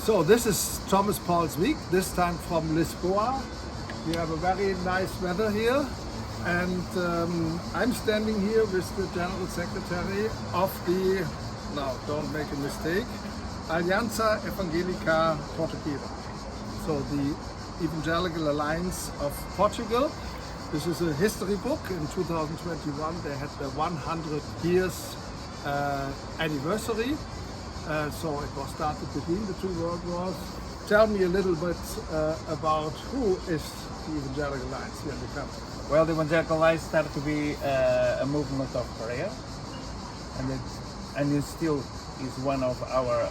So this is Thomas Paul's week, this time from Lisboa. We have a very nice weather here, and I'm standing here with the General Secretary of the, now don't make a mistake, Aliança Evangélica Portuguesa. So the Evangelical Alliance of Portugal. This is a history book. In 2021 they had the 100 years anniversary. So it was started between the two world wars. Tell me a little bit about who is the Evangelical Alliance here in the country. Well, the Evangelical Alliance started to be a movement of prayer, and it still is one of our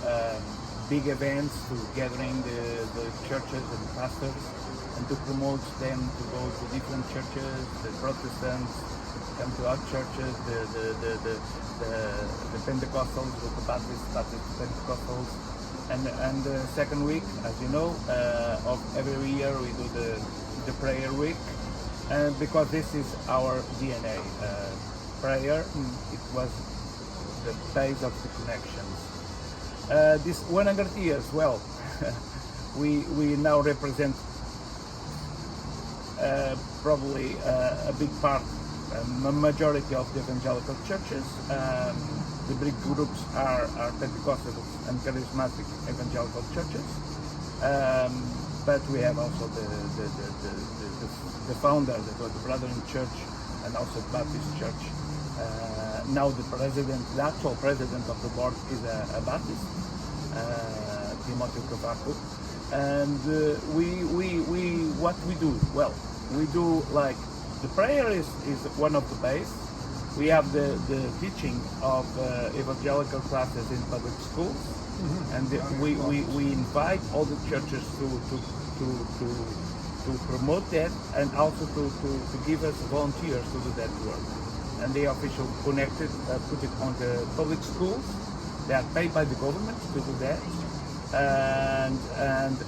big events to gathering the churches and pastors and to promote them to go to different churches, the Protestants come to our churches, the Pentecostals with the Baptist Pentecostals, and the second week, as you know, of every year we do the prayer week, and because this is our DNA, prayer, it was the base of the connections. This 100 years, well, we now represent probably a big part, a majority of the evangelical churches. The big groups are Pentecostal and charismatic evangelical churches, but we have also the founder, the Brethren Church, and also the Baptist Church. Now the actual president of the board is a Baptist, Timothy Cavaco, and what we do, well, we do like the prayer is one of the base. We have the teaching of evangelical classes in public schools, and we invite all the churches to promote that, and also to give us volunteers to do that work. And they officially connected, put it on the public schools. They are paid by the government to do that,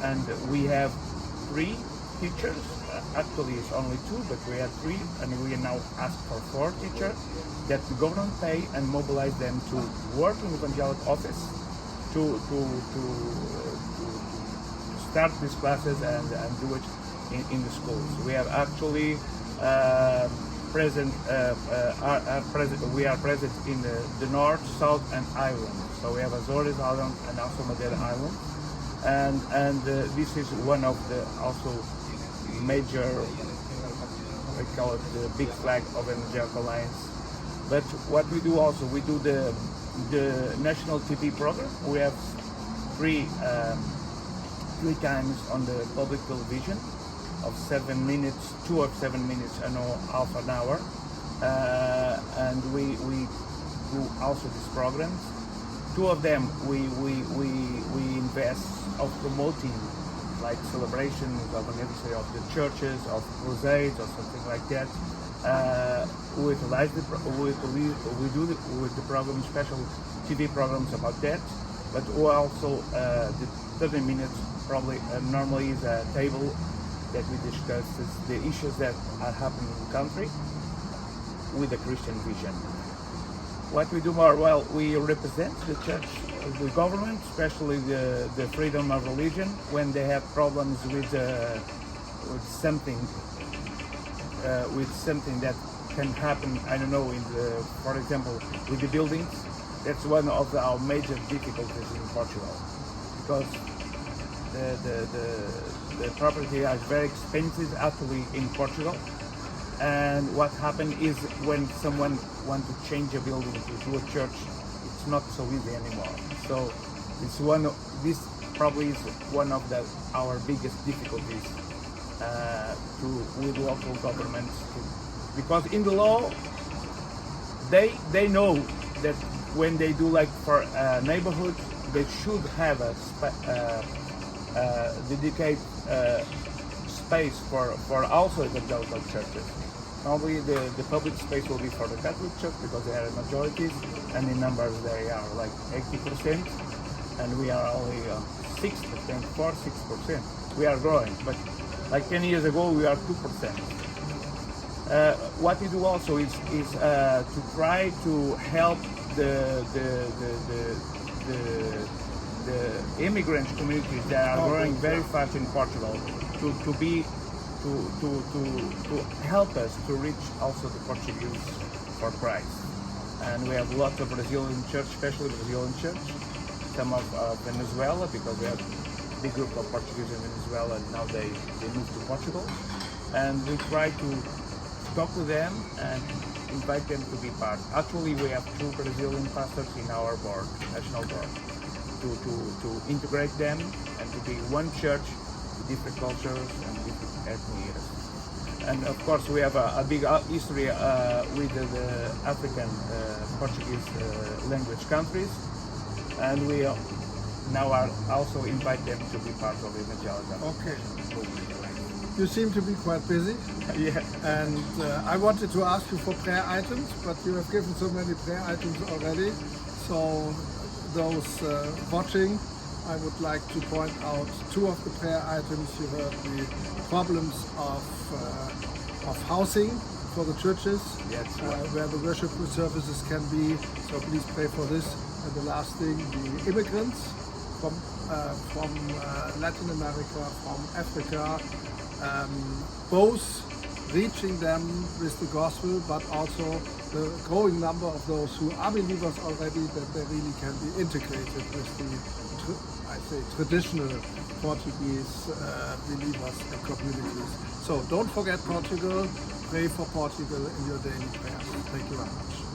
and we have 3 teachers. Actually, it's only 2, but we have 3, and we now ask for 4 teachers that the government pay and mobilize them to work in evangelical office to start these classes and do it in the schools. We have actually we are present in the north, south, and island. So we have Azores Island and also Madeira Island, and this is one of the also major, I call it the big flag of Evangelical Alliance. But what we do also, we do the national TV program. We have 3 times on the public television of 7 minutes, 2 of 7 minutes and half an hour, and we do also these programs. 2 of them we invest of promoting, like celebrations of anniversary of the churches, of crusades or something like that. We do with the program special TV programs about that, but also the 30 minutes probably normally is a table that we discuss the issues that are happening in the country with a Christian vision. What we do more, well, we represent the church, the government, especially the freedom of religion, when they have problems with something that can happen. I don't know, for example, with the buildings. That's one of our major difficulties in Portugal, because the property is very expensive actually in Portugal. And what happened is when someone wants to change a building to a church, it's not so easy anymore. So this probably is one of our biggest difficulties with local governments, because in the law they know that when they do like for a neighborhood, they should have a dedicated space for also evangelical churches. Normally the public space will be for the Catholic Church because they are majorities, and in numbers they are like 80%, and we are only 6%, 4-6%. We are growing, but like 10 years ago we are 2%. What we do also is to try to help the the immigrant communities that are growing very fast in Portugal to help us to reach also the Portuguese for Christ. And we have lots of Brazilian church, especially Brazilian church, some of Venezuela, because we have a big group of Portuguese in Venezuela, and now they moved to Portugal. And we try to talk to them and invite them to be part. Actually, we have 2 Brazilian pastors in our board, national board, to integrate them and to be one church with different cultures and different ethnies. And of course, we have a big history with the African Portuguese language countries, and we now are also invite them to be part of Evangelical. Okay. You seem to be quite busy. Yeah. And I wanted to ask you for prayer items, but you have given so many prayer items already. So those watching, I would like to point out 2 of the prayer items. You heard the problems of housing for the churches, Yes. where the worship services can be. So please pray for this. And the last thing, the immigrants from Latin America, from Africa, both reaching them with the gospel, but also the growing number of those who are believers already, that they really can be integrated with the, I say, traditional Portuguese believers and communities. So don't forget Portugal, pray for Portugal in your daily prayers. Thank you very much.